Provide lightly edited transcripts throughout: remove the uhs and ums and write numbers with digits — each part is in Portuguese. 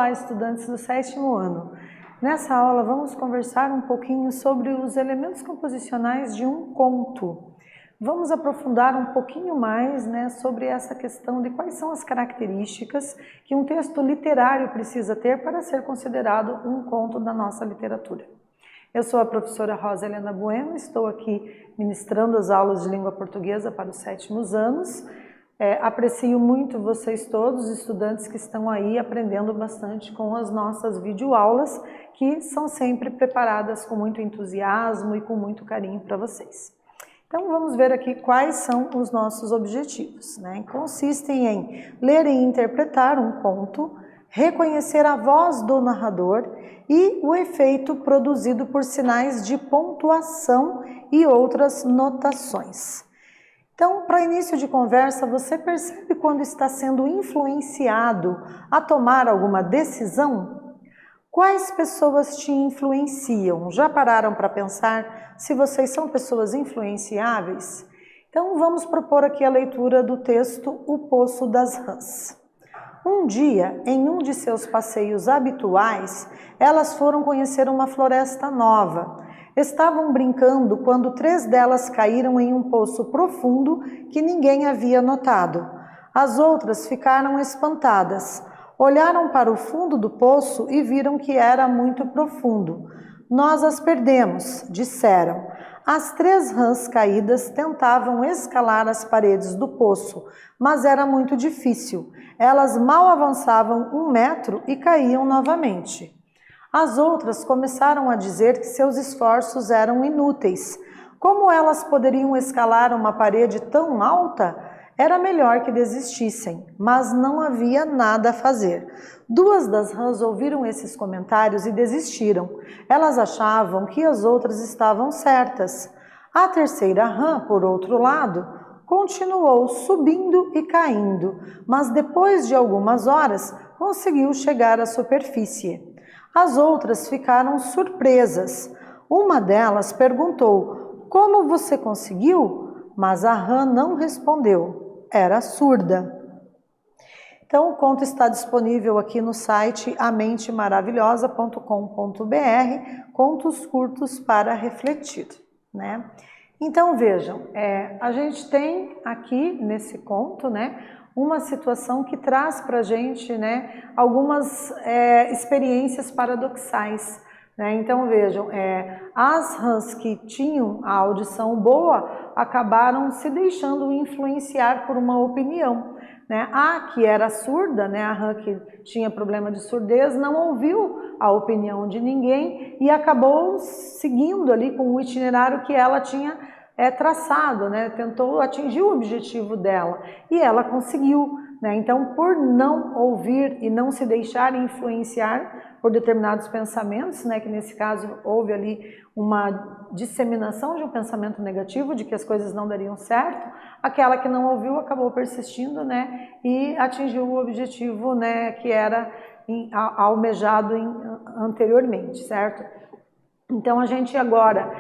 Olá, estudantes do 7º ano. Nessa aula vamos conversar um pouquinho sobre os elementos composicionais de um conto. Vamos aprofundar um pouquinho mais, sobre essa questão de quais são as características que um texto literário precisa ter para ser considerado um conto da nossa literatura. Eu sou a professora Rosa Helena Bueno, estou aqui ministrando as aulas de língua portuguesa para os 7º anos. Aprecio muito vocês todos, estudantes que estão aí aprendendo bastante com as nossas videoaulas, que são sempre preparadas com muito entusiasmo e com muito carinho para vocês. Então vamos ver aqui quais são os nossos objetivos. Consistem em ler e interpretar um conto, reconhecer a voz do narrador e o efeito produzido por sinais de pontuação e outras notações. Então, para início de conversa, você percebe quando está sendo influenciado a tomar alguma decisão? Quais pessoas te influenciam? Já pararam para pensar se vocês são pessoas influenciáveis? Então, vamos propor aqui a leitura do texto O Poço das Rãs. Um dia, em um de seus passeios habituais, elas foram conhecer uma floresta nova. Estavam brincando quando 3 delas caíram em um poço profundo que ninguém havia notado. As outras ficaram espantadas. Olharam para o fundo do poço e viram que era muito profundo. Nós as perdemos, disseram. As 3 rãs caídas tentavam escalar as paredes do poço, mas era muito difícil. Elas mal avançavam 1 metro e caíam novamente. As outras começaram a dizer que seus esforços eram inúteis. Como elas poderiam escalar uma parede tão alta? Era melhor que desistissem, mas não havia nada a fazer. 2 das rãs ouviram esses comentários e desistiram. Elas achavam que as outras estavam certas. A 3ª rã, por outro lado, continuou subindo e caindo, mas depois de algumas horas conseguiu chegar à superfície. As outras ficaram surpresas. Uma delas perguntou: "Como você conseguiu?" Mas a rã não respondeu. Era surda. Então, o conto está disponível aqui no site amentemaravilhosa.com.br, contos curtos para refletir, Então, vejam, a gente tem aqui nesse conto, uma situação que traz para a gente, algumas experiências paradoxais. Então, vejam, as rãs que tinham a audição boa acabaram se deixando influenciar por uma opinião. A que era surda, a rã que tinha problema de surdez, não ouviu a opinião de ninguém e acabou seguindo ali com o itinerário que ela tinha traçado, tentou atingir o objetivo dela e ela conseguiu. Então, por não ouvir e não se deixar influenciar por determinados pensamentos, que nesse caso houve ali uma disseminação de um pensamento negativo, de que as coisas não dariam certo, aquela que não ouviu acabou persistindo, e atingiu o objetivo, que era almejado anteriormente, certo? Então, a gente agora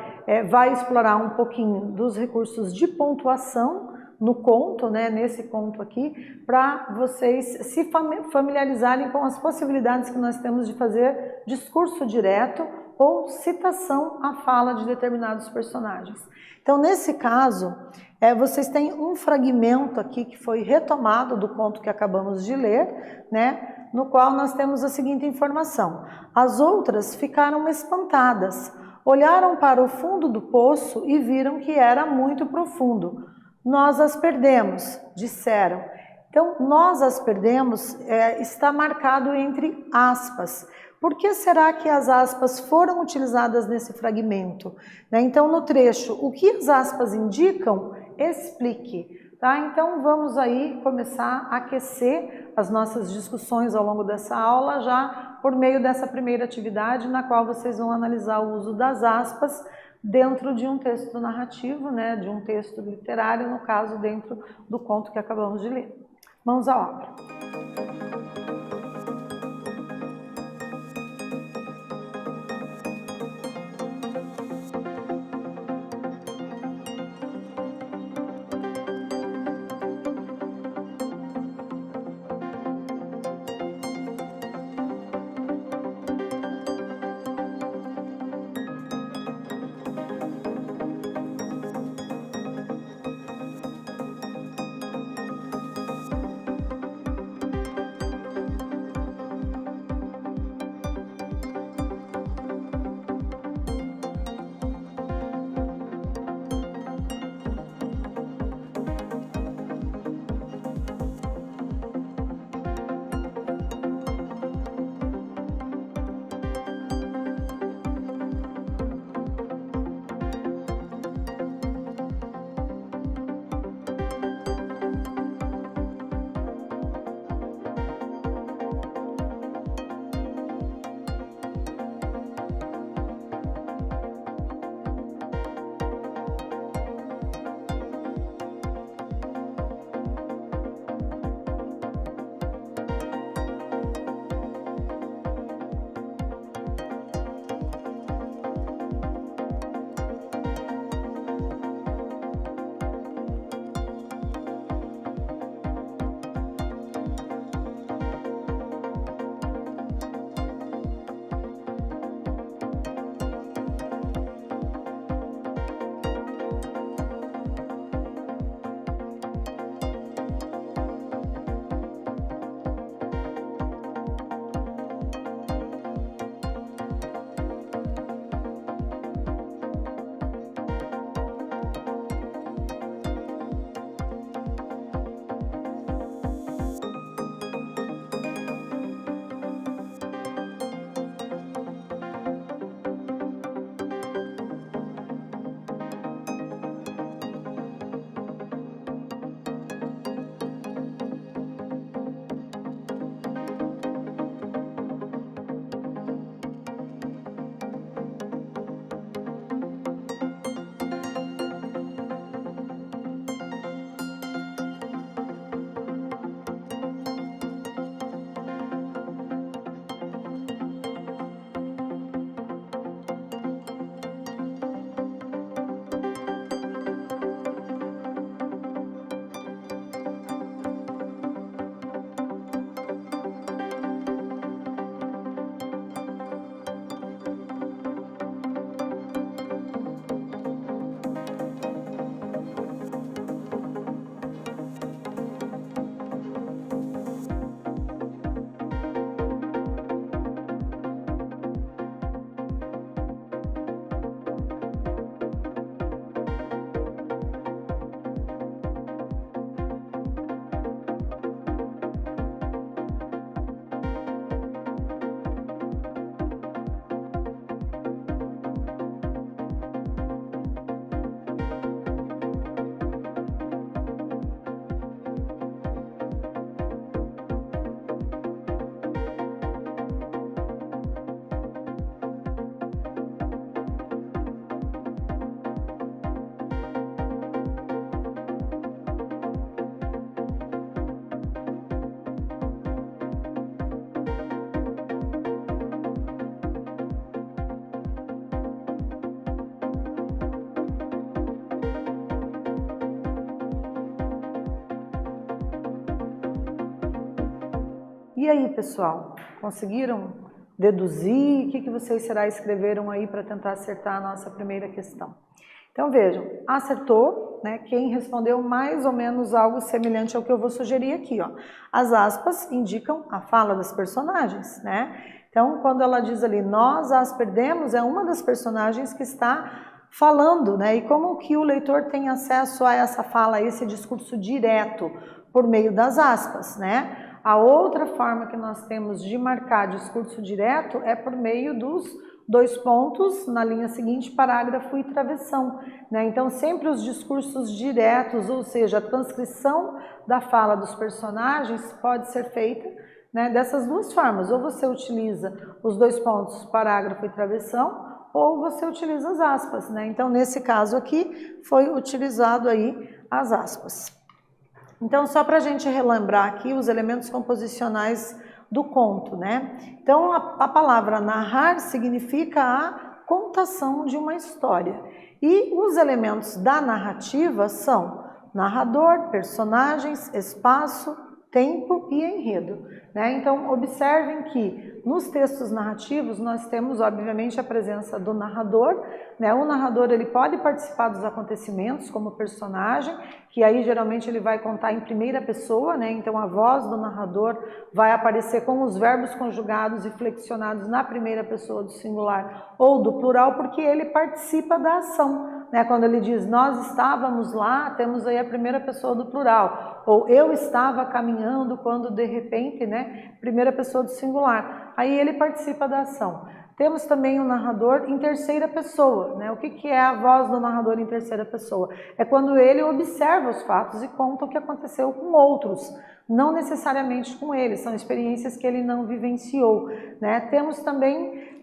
vai explorar um pouquinho dos recursos de pontuação no conto, nesse conto aqui, para vocês se familiarizarem com as possibilidades que nós temos de fazer discurso direto ou citação à fala de determinados personagens. Então, nesse caso, vocês têm um fragmento aqui que foi retomado do conto que acabamos de ler, no qual nós temos a seguinte informação: as outras ficaram espantadas, olharam para o fundo do poço e viram que era muito profundo. Nós as perdemos, disseram. Então, nós as perdemos está marcado entre aspas. Por que será que as aspas foram utilizadas nesse fragmento? Então, no trecho, o que as aspas indicam? Explique. Então, vamos aí começar a aquecer as nossas discussões ao longo dessa aula, já por meio dessa primeira atividade, na qual vocês vão analisar o uso das aspas dentro de um texto narrativo, de um texto literário, no caso, dentro do conto que acabamos de ler. Vamos à obra. E aí, pessoal, conseguiram deduzir? O que vocês escreveram aí para tentar acertar a nossa primeira questão? Então vejam, acertou, né? Quem respondeu mais ou menos algo semelhante ao que eu vou sugerir aqui, ó. As aspas indicam a fala das personagens, né? Então quando ela diz ali, nós as perdemos, é uma das personagens que está falando, né? E como que o leitor tem acesso a essa fala, a esse discurso direto por meio das aspas, né? A outra forma que nós temos de marcar discurso direto é por meio dos 2 pontos na linha seguinte, parágrafo e travessão, né? Então sempre os discursos diretos, ou seja, a transcrição da fala dos personagens pode ser feita, né, dessas 2 formas, ou você utiliza os 2 pontos, parágrafo e travessão, ou você utiliza as aspas, né? Então nesse caso aqui foi utilizado aí as aspas. Então só para a gente relembrar aqui os elementos composicionais do conto, né? Então a palavra narrar significa a contação de uma história. E os elementos da narrativa são narrador, personagens, espaço, tempo e enredo, né? Então observem que nos textos narrativos nós temos obviamente a presença do narrador, né? O narrador ele pode participar dos acontecimentos como personagem, que aí geralmente ele vai contar em primeira pessoa, né? Então a voz do narrador vai aparecer com os verbos conjugados e flexionados na primeira pessoa do singular ou do plural, porque ele participa da ação. Quando ele diz nós estávamos lá, temos aí a primeira pessoa do plural, ou eu estava caminhando quando de repente, né, primeira pessoa do singular, aí ele participa da ação. Temos também o narrador em terceira pessoa, né? O que é a voz do narrador em terceira pessoa? É quando ele observa os fatos e conta o que aconteceu com outros, não necessariamente com ele, são experiências que ele não vivenciou, né? Temos também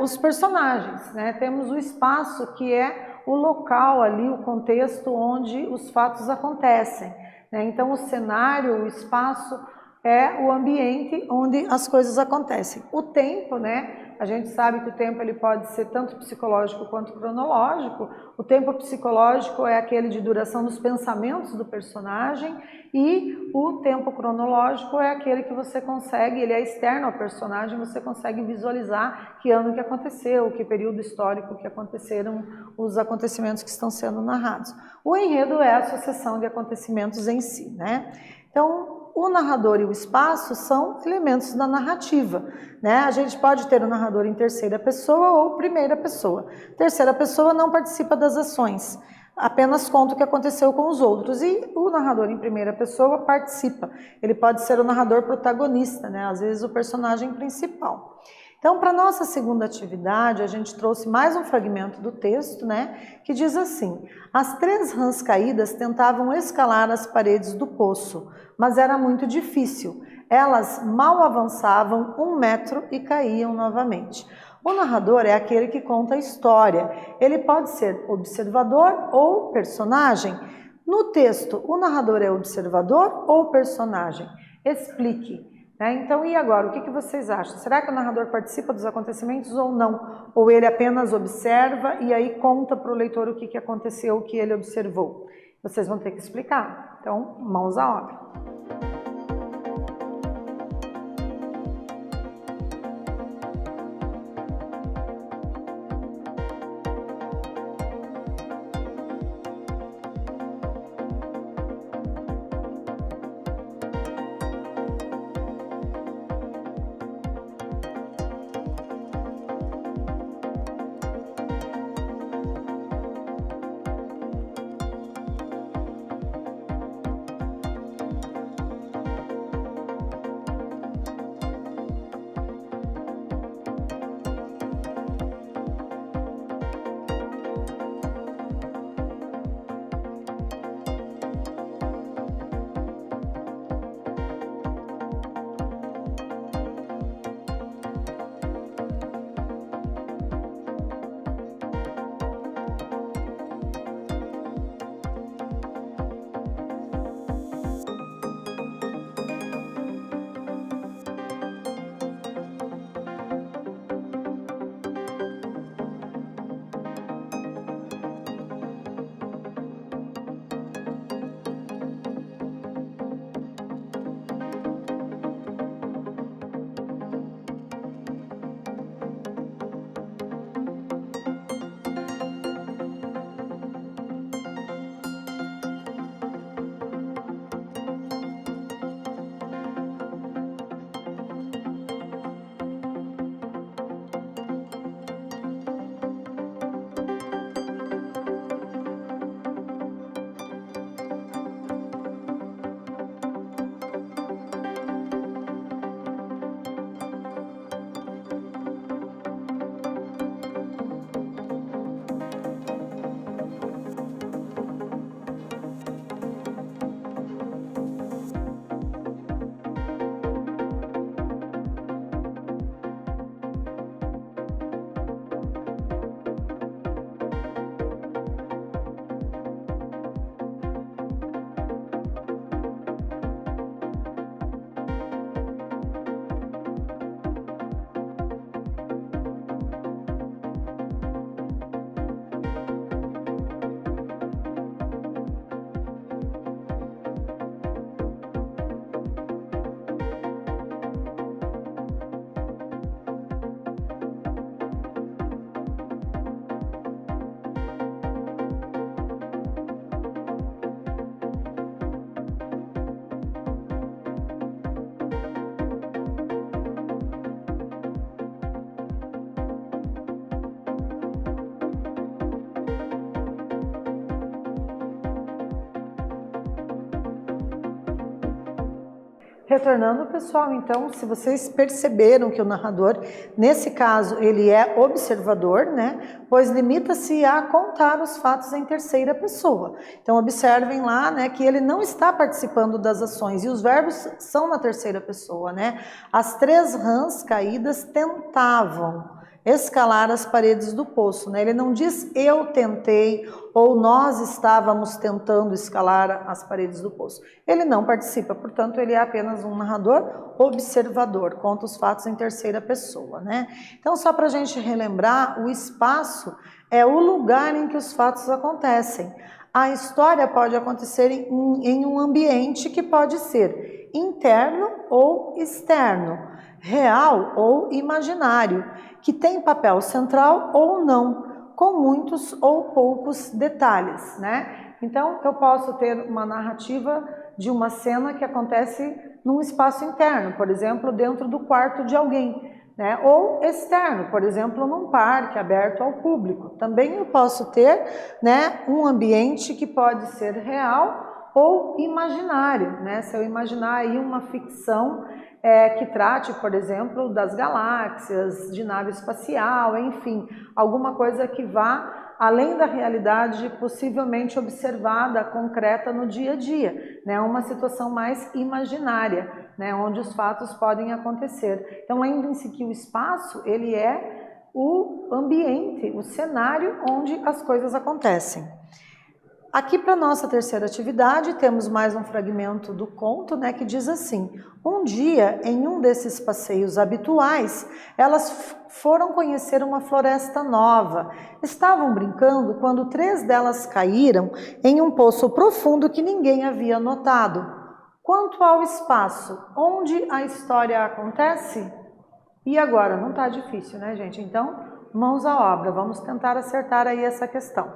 os personagens, né? Temos o espaço, que é o local ali, o contexto onde os fatos acontecem, né? Então o cenário, o espaço é o ambiente onde as coisas acontecem. O tempo, né? A gente sabe que o tempo ele pode ser tanto psicológico quanto cronológico. O tempo psicológico é aquele de duração dos pensamentos do personagem e o tempo cronológico é aquele que você consegue, ele é externo ao personagem, você consegue visualizar que ano que aconteceu, que período histórico que aconteceram os acontecimentos que estão sendo narrados. O enredo é a sucessão de acontecimentos em si, né? Então, o narrador e o espaço são elementos da narrativa, né? A gente pode ter o narrador em terceira pessoa ou primeira pessoa. Terceira pessoa não participa das ações, apenas conta o que aconteceu com os outros. E o narrador em primeira pessoa participa. Ele pode ser o narrador protagonista, né? Às vezes o personagem principal. Então, para a nossa segunda atividade, a gente trouxe mais um fragmento do texto, né, que diz assim: as 3 rãs caídas tentavam escalar as paredes do poço, mas era muito difícil. Elas mal avançavam 1 metro e caíam novamente. O narrador é aquele que conta a história. Ele pode ser observador ou personagem. No texto, o narrador é observador ou personagem? Explique. Então, e agora? O que vocês acham? Será que o narrador participa dos acontecimentos ou não? Ou ele apenas observa e aí conta para o leitor o que aconteceu, o que ele observou? Vocês vão ter que explicar. Então, mãos à obra. Retornando, pessoal, então, se vocês perceberam que o narrador, nesse caso, ele é observador, né? Pois limita-se a contar os fatos em terceira pessoa. Então, observem lá, né, que ele não está participando das ações e os verbos são na terceira pessoa, né? As 3 rãs caídas tentavam escalar as paredes do poço, né? Ele não diz eu tentei ou nós estávamos tentando escalar as paredes do poço. Ele não participa, portanto, ele é apenas um narrador observador, conta os fatos em terceira pessoa, né? Então, só para a gente relembrar, o espaço é o lugar em que os fatos acontecem. A história pode acontecer em um ambiente que pode ser interno ou externo, real ou imaginário, que tem papel central ou não, com muitos ou poucos detalhes, né? Então, eu posso ter uma narrativa de uma cena que acontece num espaço interno, por exemplo, dentro do quarto de alguém, né? Ou externo, por exemplo, num parque aberto ao público. Também eu posso ter, né, um ambiente que pode ser real ou imaginário, né? Se eu imaginar aí uma ficção que trate, por exemplo, das galáxias, de nave espacial, enfim, alguma coisa que vá além da realidade possivelmente observada, concreta no dia a dia, né? Uma situação mais imaginária, né? Onde os fatos podem acontecer. Então, lembrem-se que o espaço, ele é o ambiente, o cenário onde as coisas acontecem. Aqui para a nossa terceira atividade, temos mais um fragmento do conto, né, que diz assim: um dia, em um desses passeios habituais, elas foram conhecer uma floresta nova. Estavam brincando quando 3 delas caíram em um poço profundo que ninguém havia notado. Quanto ao espaço, onde a história acontece? E agora? Não está difícil, né, gente? Então, mãos à obra, vamos tentar acertar aí essa questão.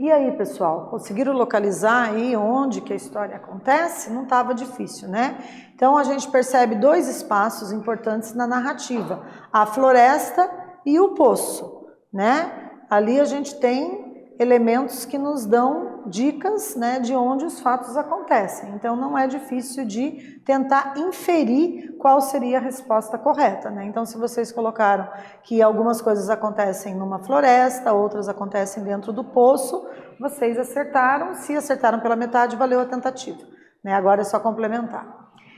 E aí, pessoal, conseguiram localizar aí onde que a história acontece? Não estava difícil, né? Então, a gente percebe dois espaços importantes na narrativa, a floresta e o poço, né? Ali a gente tem elementos que nos dão dicas, né, de onde os fatos acontecem. Então, não é difícil de tentar inferir qual seria a resposta correta, né? Então, se vocês colocaram que algumas coisas acontecem numa floresta, outras acontecem dentro do poço, vocês acertaram. Se acertaram pela metade, valeu a tentativa, né? Agora é só complementar.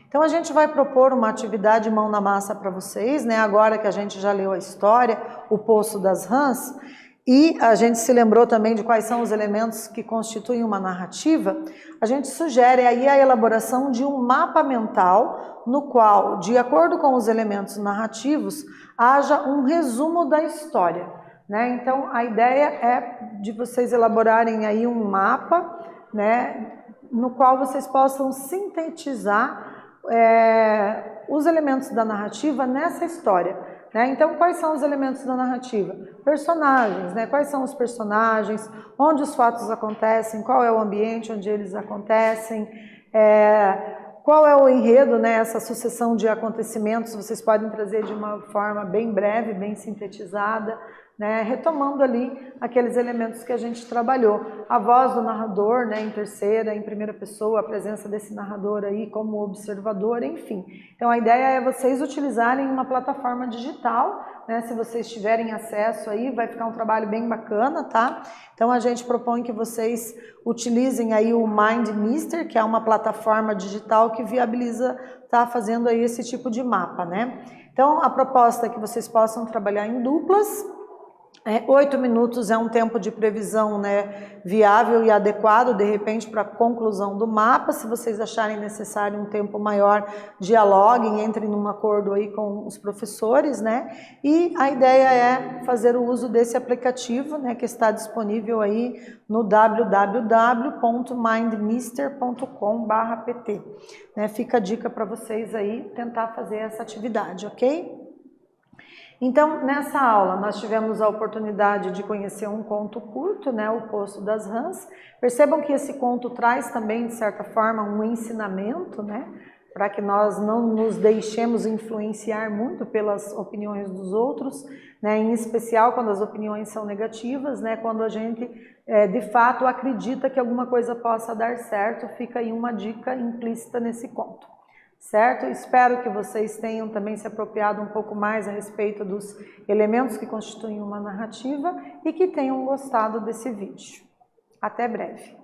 Então, a gente vai propor uma atividade mão na massa para vocês, né? Agora que a gente já leu a história, o Poço das Rãs, e a gente se lembrou também de quais são os elementos que constituem uma narrativa, a gente sugere aí a elaboração de um mapa mental no qual, de acordo com os elementos narrativos, haja um resumo da história, né? Então, a ideia é de vocês elaborarem aí um mapa, né, no qual vocês possam sintetizar os elementos da narrativa nessa história, né? Então, quais são os elementos da narrativa? Personagens, né? Quais são os personagens, onde os fatos acontecem, qual é o ambiente onde eles acontecem, qual é o enredo, né? Essa sucessão de acontecimentos vocês podem trazer de uma forma bem breve, bem sintetizada, né? Retomando ali aqueles elementos que a gente trabalhou. A voz do narrador, né, em terceira, em primeira pessoa, a presença desse narrador aí como observador, enfim. Então a ideia é vocês utilizarem uma plataforma digital, né? Se vocês tiverem acesso aí, vai ficar um trabalho bem bacana, tá? Então a gente propõe que vocês utilizem aí o MindMister, que é uma plataforma digital que viabiliza estar fazendo aí esse tipo de mapa, né? Então a proposta é que vocês possam trabalhar em duplas. 8 minutos é um tempo de previsão, né, viável e adequado, de repente, para a conclusão do mapa. Se vocês acharem necessário um tempo maior, dialoguem, entrem num acordo aí com os professores, né? E a ideia é fazer o uso desse aplicativo, né, que está disponível aí no www.mindmister.com/pt. Né? Fica a dica para vocês aí tentar fazer essa atividade, ok? Então, nessa aula, nós tivemos a oportunidade de conhecer um conto curto, né, o Poço das Rãs. Percebam que esse conto traz também, de certa forma, um ensinamento, né, para que nós não nos deixemos influenciar muito pelas opiniões dos outros, né, em especial quando as opiniões são negativas, né, quando a gente, de fato, acredita que alguma coisa possa dar certo. Fica aí uma dica implícita nesse conto. Certo? Espero que vocês tenham também se apropriado um pouco mais a respeito dos elementos que constituem uma narrativa e que tenham gostado desse vídeo. Até breve!